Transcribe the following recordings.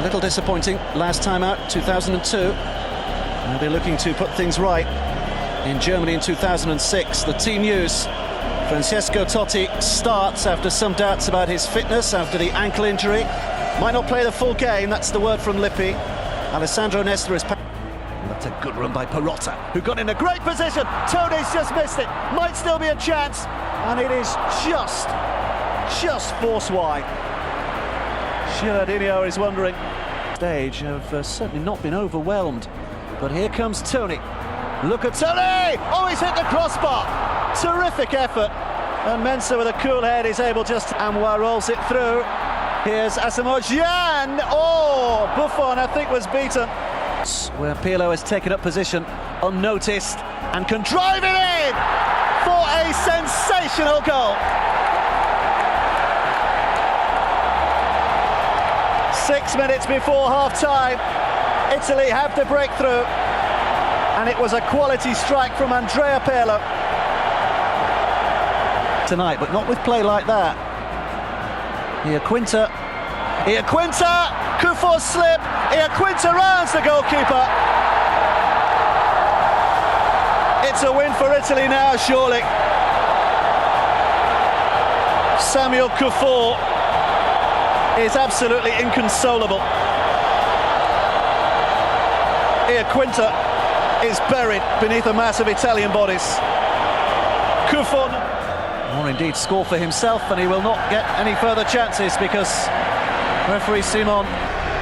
A little disappointing last time out, 2002. They'll be looking to put things right in Germany in 2006. The team news: Francesco Totti starts after some doubts about his fitness after the ankle injury. Might not play the full game, that's the word from Lippi. Alessandro Nesta is... That's a good run by Perotta, who got in a great position. Tony's just missed it. Might still be a chance. And it is just force wide. Gilardino is wondering. Stage have certainly not been overwhelmed. But here comes Tony. Look at Tony! Oh, he's hit the crossbar. Terrific effort. And Mensah with a cool head is able just... Amwa rolls it through. Here's Asamoah Gyan. Oh, Buffon, I think, was beaten. Where Pirlo has taken up position unnoticed and can drive it in for a sensational goal. 6 minutes before half-time, Italy have the breakthrough, and it was a quality strike from Andrea Pirlo. Tonight, but not with play like that. Iaquinta, Kufuor's slip, Iaquinta rounds the goalkeeper. It's a win for Italy now, surely. Samuel Kufuor is absolutely inconsolable. Iaquinta is buried beneath a mass of Italian bodies. Kufuor, or indeed score for himself, and he will not get any further chances because referee Simon.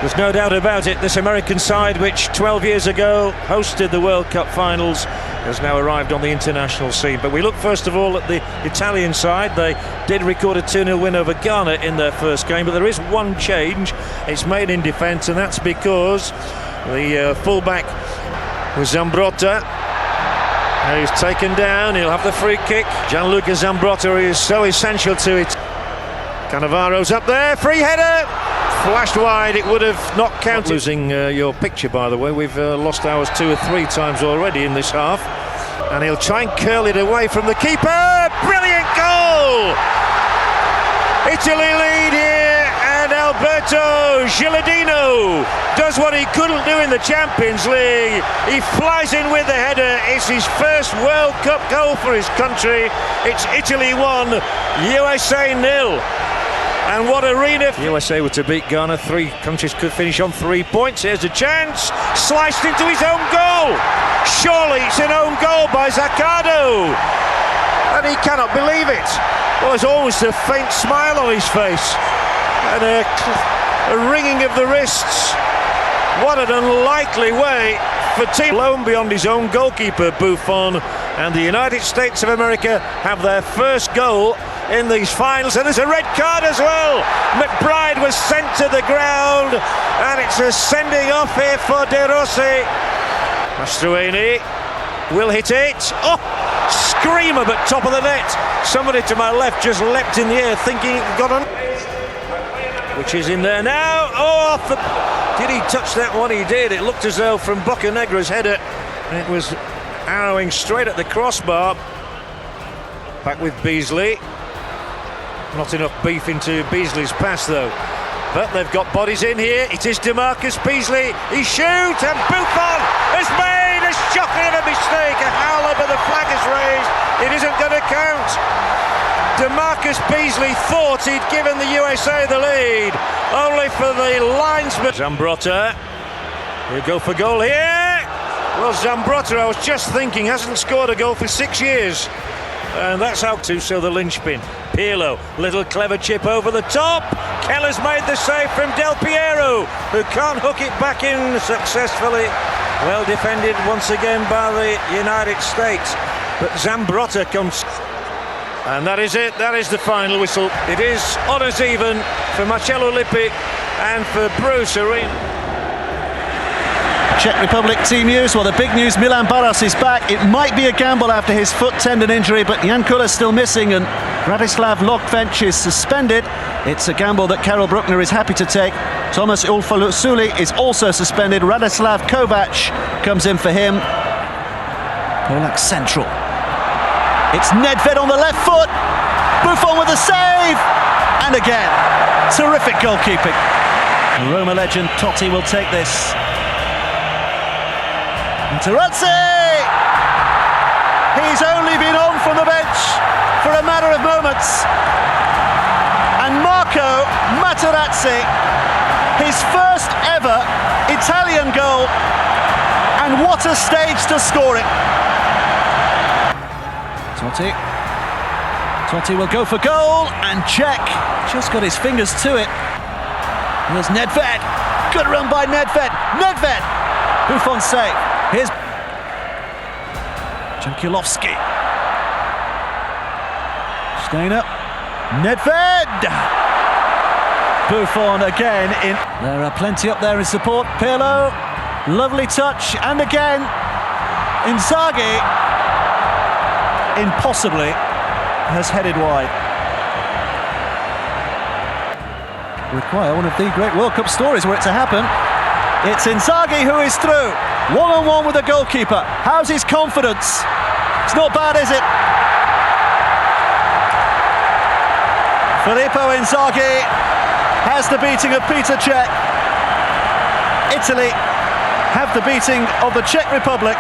There's no doubt about it, this American side, which 12 years ago hosted the World Cup finals, has now arrived on the international scene. But we look first of all at the Italian side. They did record a 2-0 win over Ghana in their first game, but there is one change. It's made in defence, and that's because the fullback was Zambrotta, who's taken down. He'll have the free kick. Gianluca Zambrotta is so essential to it. Cannavaro's up there, free header, flashed wide. It would have not counted. Losing your picture, by the way. We've lost ours 2 or 3 times already in this half, and he'll try and curl it away from the keeper. Brilliant goal! Italy lead here, and Alberto Gilardino does what he couldn't do in the Champions League. He flies in with the header. It's his first World Cup goal for his country. It's Italy 1, USA 0. And what arena! If USA were to beat Ghana, 3 countries could finish on 3 points. Here's a chance, sliced into his own goal. Surely it's an own goal by Zaccardo, and he cannot believe it. Well, there's always a faint smile on his face and a wringing of the wrists. What an unlikely way for team blown beyond his own goalkeeper, Buffon. And the United States of America have their first goal in these finals, and there's a red card as well. McBride was sent to the ground, and it's a sending off here for De Rossi. Mastroeni will hit it. Oh, screamer, but top of the net. Somebody to my left just leapt in the air thinking it got on, which is in there now. Oh, off the... Did he touch that one? He did. It looked as though from Boccanegra's header it was arrowing straight at the crossbar. Back with Beasley. Not enough beef into Beasley's pass though. But they've got bodies in here. It is DeMarcus Beasley. He shoots, and Buffon has made a shocking of a mistake. A howler, but the flag is raised. It isn't going to count. DeMarcus Beasley thought he'd given the USA the lead, only for the linesman. Zambrotta, he'll go for goal here. Well, Zambrotta, I was just thinking, hasn't scored a goal for 6 years. And that's how to, so the linchpin. Pirlo, little clever chip over the top. Keller's made the save from Del Piero, who can't hook it back in successfully. Well defended once again by the United States. But Zambrotta comes... And that is it, that is the final whistle. It is honours even for Marcello Lippi and for Bruce Arena. Czech Republic team news. Well, the big news, Milan Baras is back. It might be a gamble after his foot tendon injury, but Jan Kulla's still missing and Radislav Lokvench is suspended. It's a gamble that Karel Bruckner is happy to take. Thomas Ulfalusuli is also suspended. Radislav Kovac comes in for him. Polak central. It's Nedved on the left foot. Buffon with a save. And again, terrific goalkeeping. Roma legend Totti will take this. Materazzi! He's only been on from the bench for a matter of moments. And Marco Materazzi, his first ever Italian goal, and what a stage to score it. Totti will go for goal, and Czech just got his fingers to it. There's Nedved, good run by Nedved, Buffon's save. Here's Jankulovski. Steiner, Nedved! Buffon again in. There are plenty up there in support. Pirlo, lovely touch, and again, Inzaghi, impossibly, has headed wide. Require one of the great World Cup stories were it to happen. It's Inzaghi who is through, one-on-one with the goalkeeper. How's his confidence? It's not bad, is it? Filippo Inzaghi has the beating of Peter Cech. Italy have the beating of the Czech Republic.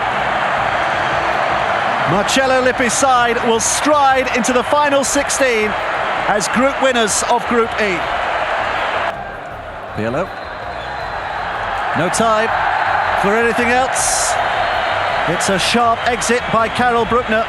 Marcello Lippi's side will stride into the final 16 as group winners of Group E. Pirlo. No time for anything else. It's a sharp exit by Karel Bruckner.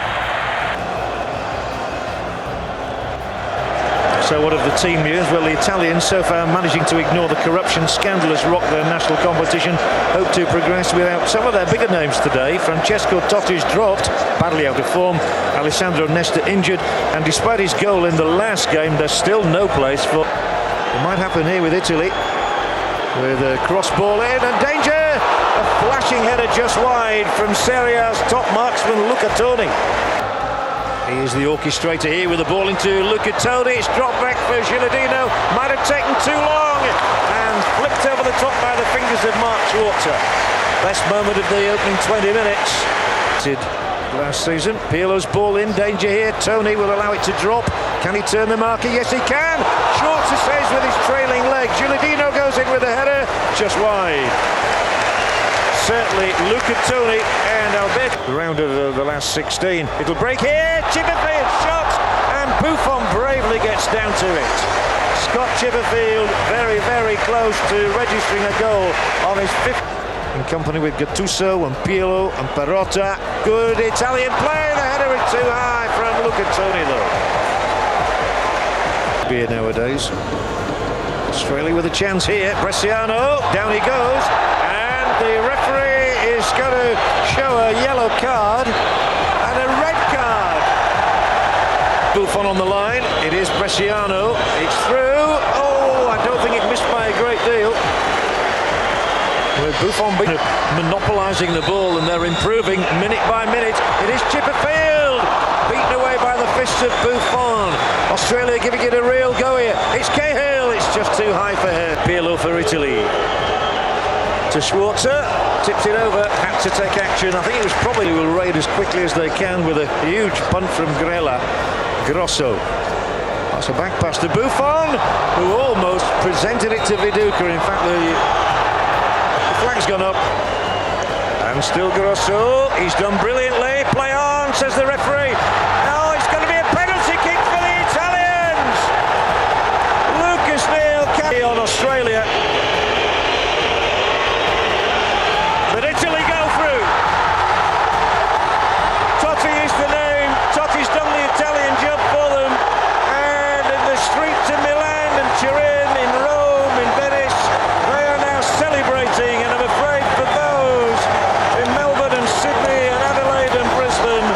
So what of the team news? Well, the Italians so far managing to ignore the corruption scandal has rocked their national competition. Hope to progress without some of their bigger names today. Francesco Totti's dropped, badly out of form. Alessandro Nesta injured, and despite his goal in the last game, there's still no place for... It might happen here with Italy. With a cross ball in and danger! A flashing header just wide from Serie A's top marksman Luca Toni. He is the orchestrator here with the ball into Luca Toni. It's dropped back for Gilardino. Might have taken too long and flipped over the top by the fingers of Mark Schwarzer. Best moment of the opening 20 minutes. Last season, Pirlo's ball in, danger here. Toni will allow it to drop. Can he turn the marker? Yes, he can. Schwarzer saves with his trailing leg. Gilardino goes in with a header, just wide. Certainly, Luca Toni and Alberto. The round of the last 16. It'll break here. Chipperfield shot, and Buffon bravely gets down to it. Scott Chipperfield very, very close to registering a goal on his fifth. In company with Gattuso and Pirlo and Perotta. Good Italian play. The header is too high from Luca Toni, though. Beer nowadays. Australia with a chance here. Bresciano, down he goes, and the referee is going to show a yellow card and a red card. Buffon on the line. It is Bresciano. It's through. Oh, I don't think it missed by a great deal. With Buffon monopolising the ball, and they're improving minute by minute. It is Chipperfield, beaten away by the fists of Buffon. Australia giving it a real go here. It's Cahill, it's just too high for her. Pirlo for Italy. To Schwarzer, tips it over, had to take action. I think it was probably will raid as quickly as they can with a huge punt from Grella. Grosso. That's a back pass to Buffon, who almost presented it to Viduka. In fact, the flag's gone up, and still Grosso. He's done brilliantly. Play on, says the referee. No, it's going to be a penalty kick for the Italians. Lucas Neal carry on Australia, but Italy go through. Totti is the name. Totti's done the Italian job for them, and in the streets of Milan and Turin, in Rome, in Venice, they are now celebrating. And I'm afraid for those in Melbourne and Sydney and Adelaide and Brisbane,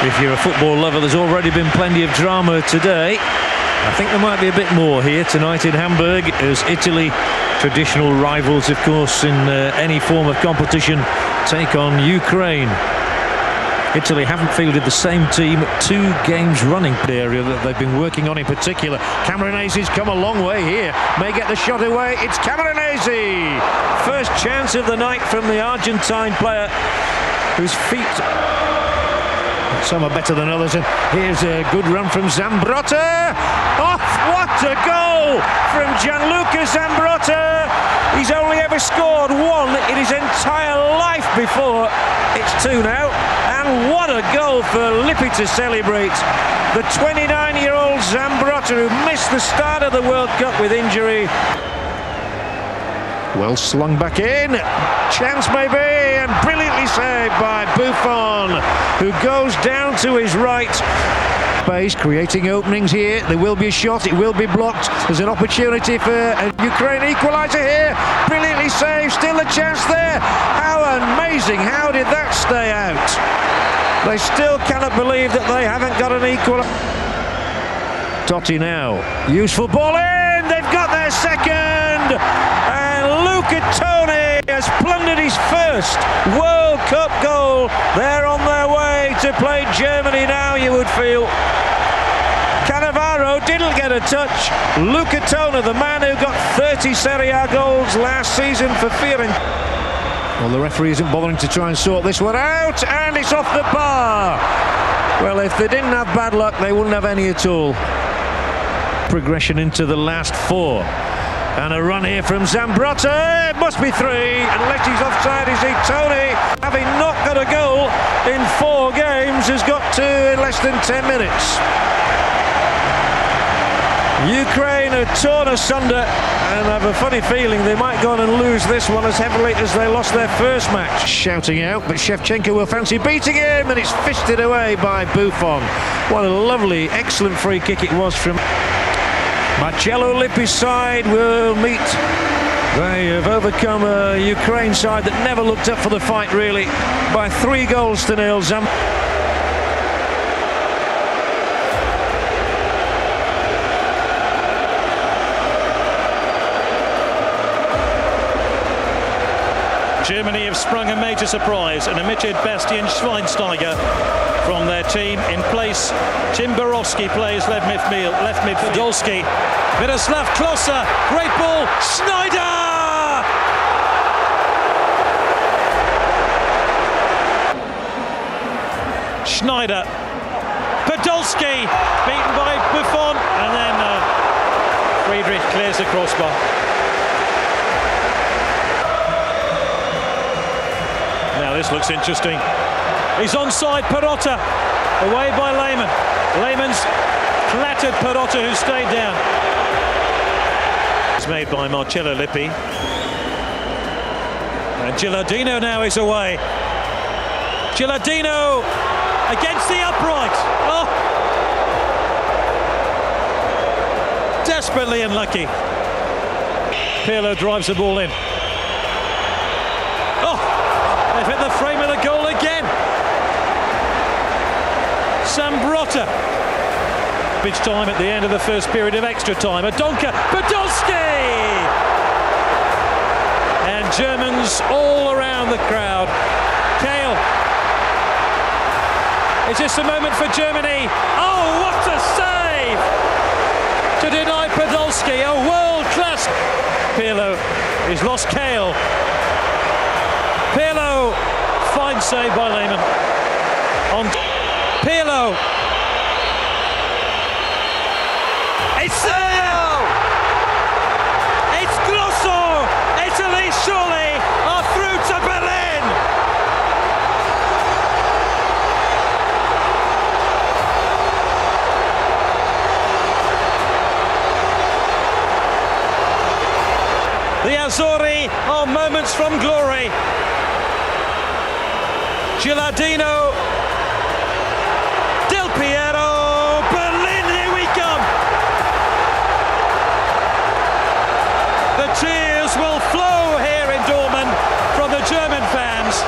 if you're a football lover, there's already been plenty of drama today. I think there might be a bit more here tonight in Hamburg, as Italy, traditional rivals of course in any form of competition, take on Ukraine. Italy haven't fielded the same team 2 games running. The area that they've been working on in particular. Camoranese's come a long way here. May get the shot away. It's Camoranese! First chance of the night from the Argentine player, whose feet Some are better than others, and here's a good run from Zambrotta. Oh, what a goal from Gianluca Zambrotta! He's only ever scored one in his entire life before. It's two now, and what a goal for Lippi to celebrate. The 29-year-old Zambrotta, who missed the start of the World Cup with injury. Well slung back in, chance maybe, and brilliantly saved by Buffon, who goes down to his right. Space, creating openings here. There will be a shot, it will be blocked. There's an opportunity for a Ukraine equaliser here. Brilliantly saved, still a chance there. How amazing, how did that stay out? They still cannot believe that they haven't got an equaliser. Totti now, useful ball in, they've got their second! Tony has plundered his first World Cup goal. They're on their way to play Germany now, you would feel. Cannavaro didn't get a touch. Luca Toni, the man who got 30 Serie A goals last season for Fiorentina. Well, the referee isn't bothering to try and sort this one out, and it's off the bar. Well, if they didn't have bad luck, they wouldn't have any at all. Progression into the last four. And a run here from Zambrotta. It must be three, unless he's offside. Is he? Tony, having not got a goal in 4 games, has got 2 in less than 10 minutes. Ukraine are torn asunder, and I have a funny feeling they might go on and lose this one as heavily as they lost their first match. Shouting out, but Shevchenko will fancy beating him, and it's fisted away by Buffon. What a lovely, excellent free kick it was from Marcello Lippi's side. Will meet. They have overcome a Ukraine side that never looked up for the fight, really, by 3-0. Germany have sprung a major surprise, and omitted Bastian Schweinsteiger from their team. In place, Tim Borowski plays left midfield. Podolski, Miroslav Klose, great ball, Schneider! Schneider, Podolski, beaten by Buffon, and then Friedrich clears the crossbar. Now this looks interesting. He's onside, Perotta, away by Lehmann. Lehmann's flattered Perotta, who stayed down. It's made by Marcello Lippi. And Gilardino now is away. Gilardino against the upright. Oh! Desperately unlucky. Pirlo drives the ball in. Oh! They've hit the frame of the goal again. Zambrotta. Big time at the end of the first period of extra time. Adonka, Podolski! And Germans all around the crowd. Kale. Is this the moment for Germany? Oh, what a save! To deny Podolski, a world-class. Pirlo, he's lost Kale. Pirlo, fine save by Lehmann. On Pirlo. It's there! It's Grosso! Italy surely are through to Berlin! The Azzurri are moments from glory. Gilardino, Del Piero, Berlin, here we come! The cheers will flow here in Dortmund from the German fans.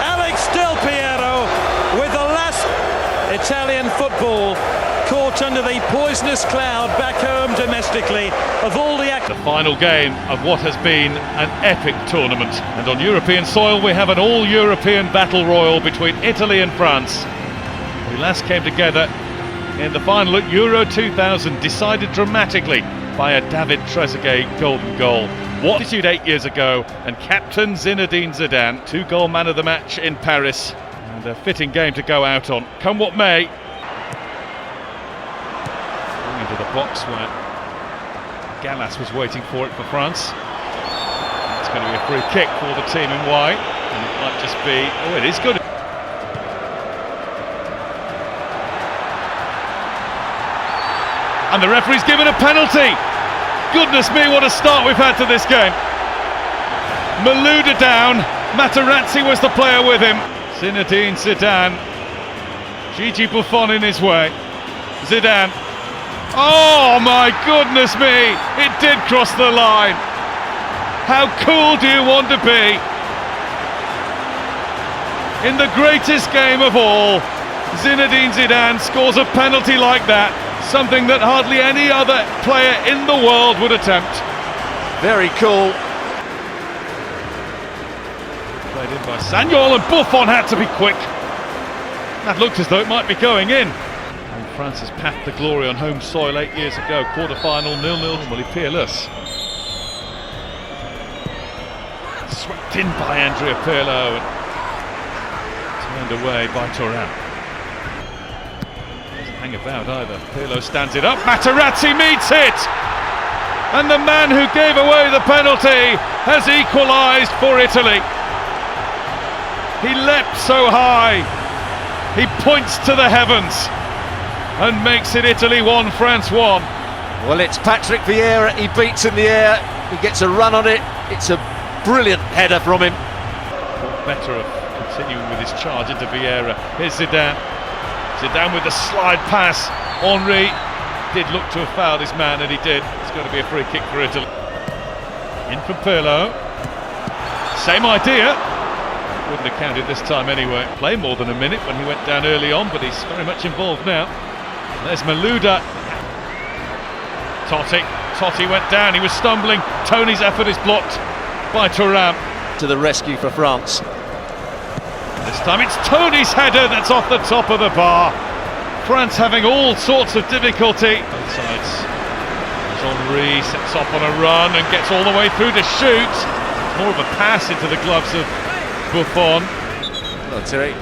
Alex Del Piero with the last Italian football caught under the poisonous cloud back home domestically of all the final game of what has been an epic tournament, and on European soil we have an all-European battle royal between Italy and France, who last came together in the final at Euro 2000, decided dramatically by a David Trezeguet golden goal. What attitude 8 years ago, and captain Zinedine Zidane, 2-goal man of the match in Paris, and a fitting game to go out on, come what may. Into the box where Gallas was waiting for it for France. It's going to be a free kick for the team in white, and it might just be, oh, it is good. And the referee's given a penalty. Goodness me, what a start we've had to this game. Malouda down, Materazzi was the player with him. Zinedine Zidane, Gigi Buffon in his way. Zidane, oh my goodness me, it did cross the line. How cool do you want to be? In the greatest game of all, Zinedine Zidane scores a penalty like that. Something that hardly any other player in the world would attempt. Very cool. Played in by Sagnol, and Buffon had to be quick. That looked as though it might be going in. And France has packed the glory on home soil 8 years ago. Quarter-final, 0-0, Molly Peerless. Swept in by Andrea Pirlo and turned away by Thuram. Hang about either. Pirlo stands it up, Materazzi meets it! And the man who gave away the penalty has equalised for Italy. He leapt so high, he points to the heavens and makes it Italy 1, France 1. Well, it's Patrick Vieira, he beats in the air, he gets a run on it, it's a brilliant header from him. Better of continuing with his charge into Vieira. Here's Zidane. Zidane with the slide pass. Henry did look to have fouled his man, and he did. It's going to be a free kick for Italy. In from Pirlo. Same idea. Wouldn't have counted this time anyway. Play more than a minute when he went down early on, but he's very much involved now. There's Malouda. Totti went down, he was stumbling. Tony's effort is blocked by Thuram. To the rescue for France. This time it's Tony's header that's off the top of the bar. France having all sorts of difficulty. Both sides. Henry sets off on a run and gets all the way through to shoot. More of a pass into the gloves of Buffon. Well, Thierry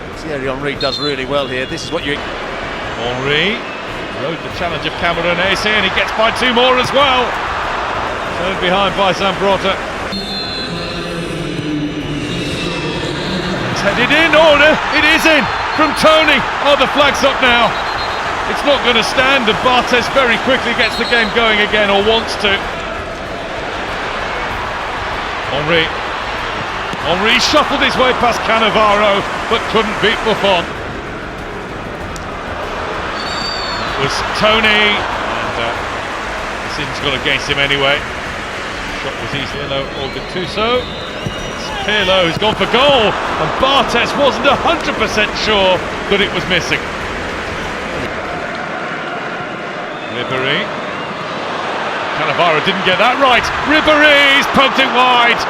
Henry does really well here. This is what you... Henry rode the challenge of Cameronese, and he gets by 2 more as well. Turned behind by Zambrotta. It's headed in, order, it is in from Tony. Oh, the flag's up now. It's not going to stand, and Bartes very quickly gets the game going again, or wants to. Henry shuffled his way past Cannavaro, but couldn't beat Buffon. That was Tony, and the sin's gone against him anyway. Shot was easily no or Gattuso. Pirlo who's gone for goal, and Bartes wasn't 100% sure that it was missing. Ribéry. Cannavaro didn't get that right. Ribéry's poked it wide.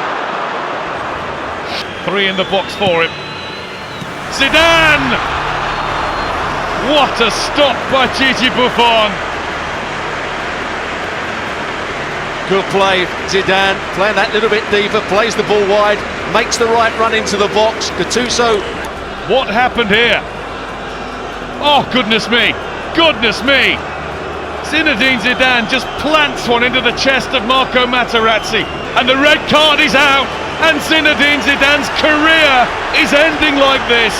3 in the box for him. Zidane! What a stop by Gigi Buffon. Good play, Zidane, playing that little bit deeper, plays the ball wide, makes the right run into the box. Gattuso. What happened here? Oh, goodness me. Goodness me. Zinedine Zidane just plants one into the chest of Marco Materazzi, and the red card is out, and Zinedine Zidane's career is ending like this.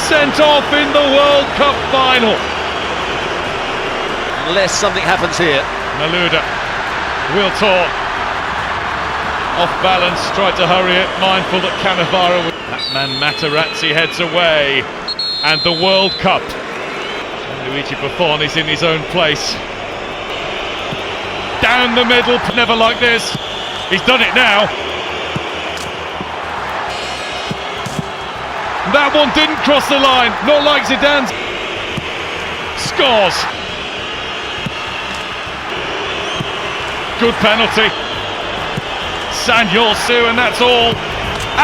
Sent off in the World Cup final. Unless something happens here. Malouda. Wiltor. Off balance, tried to hurry it, mindful that Cannavaro... That man Materazzi heads away, and the World Cup. Luigi Buffon is in his own place. Down the middle, never like this. He's done it now. That one didn't cross the line, not like Zidane's. Scores. Good penalty. Sagnol Sue, and that's all.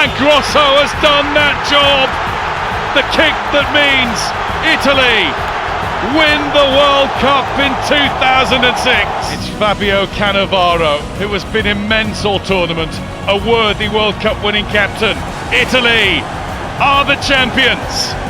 And Grosso has done that job. The kick that means Italy win the World Cup in 2006. It's Fabio Cannavaro, who has been immense all tournament, a worthy World Cup winning captain. Italy are the champions.